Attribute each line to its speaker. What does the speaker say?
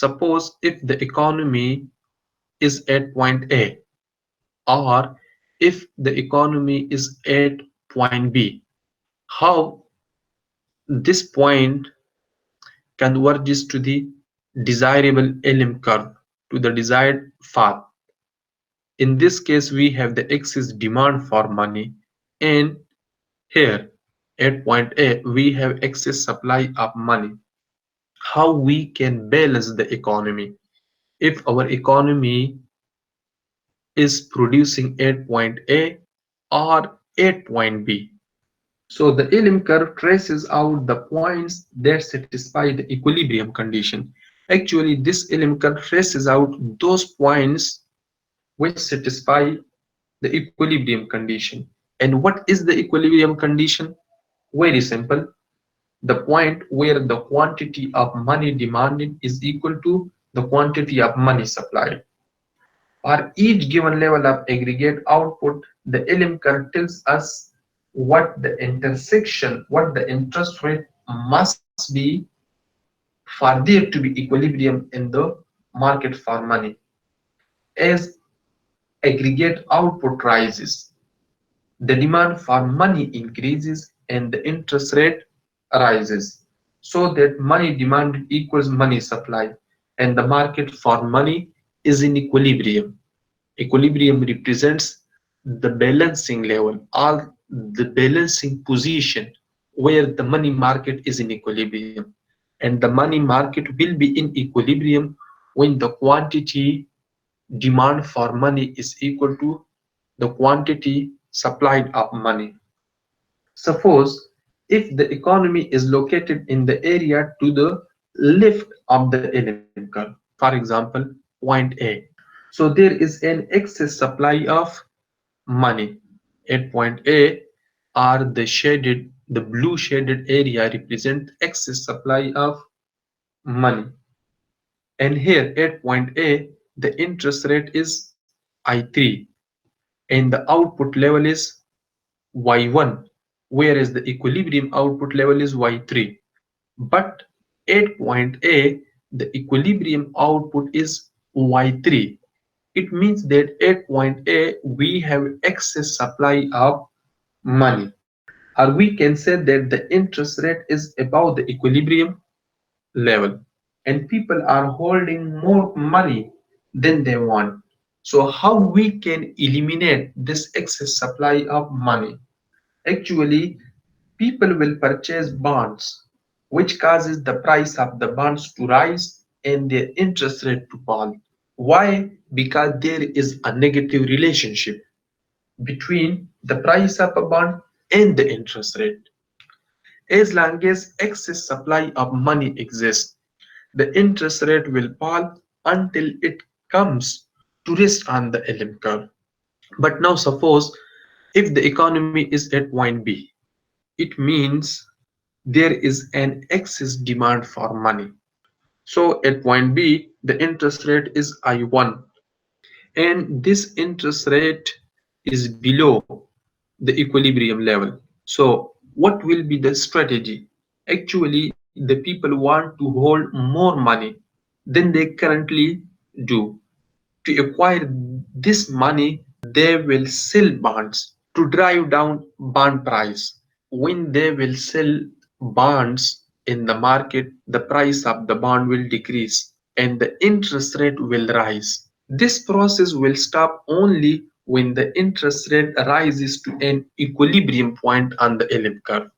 Speaker 1: Suppose if the economy is at point A, or if the economy is at point B, how this point converges to the desirable LM curve, to the desired path. In this case, we have the excess demand for money, and here at point A, we have excess supply of money. How we can balance the economy? If our economy is producing at point A or at point B. So the LM curve traces out the points that satisfy the equilibrium condition. Actually, this LM curve traces out those points which satisfy the equilibrium condition. And what is the equilibrium condition? Very simple. The point where the quantity of money demanded is equal to the quantity of money supplied. For each given level of aggregate output, the LM curve tells us what the intersection, what the interest rate must be for there to be equilibrium in the market for money. As aggregate output rises, the demand for money increases and the interest rate rises, so that money demand equals money supply, and the market for money is in equilibrium. Equilibrium represents the balancing level or the balancing position where the money market is in equilibrium. And the money market will be in equilibrium when the quantity demand for money is equal to the quantity supplied of money. Suppose if the economy is located in the area to the left of the LM curve, for example, point A. So there is an excess supply of money at point A, or the blue shaded area represent excess supply of money. And here at point A, the interest rate is I3 and the output level is Y1, whereas the equilibrium output level is Y3. But at point A, the equilibrium output is Y3. It means that at point A, we have excess supply of money. Or we can say that the interest rate is above the equilibrium level. And people are holding more money than they want. So how we can eliminate this excess supply of money? Actually, people will purchase bonds, which causes the price of the bonds to rise and their interest rate to fall. Why? Because there is a negative relationship between the price of a bond and the interest rate. As long as excess supply of money exists, the interest rate will fall until it comes to rest on the LM curve. But now suppose if the economy is at point B, it means there is an excess demand for money. So at point B, the interest rate is I1, and this interest rate is below the equilibrium level. So what will be the strategy? Actually, the people want to hold more money than they currently do. To acquire this money, they will sell bonds to drive down bond price. When they will sell bonds in the market, the price of the bond will decrease and the interest rate will rise. This process will stop only when the interest rate rises to an equilibrium point on the LM curve.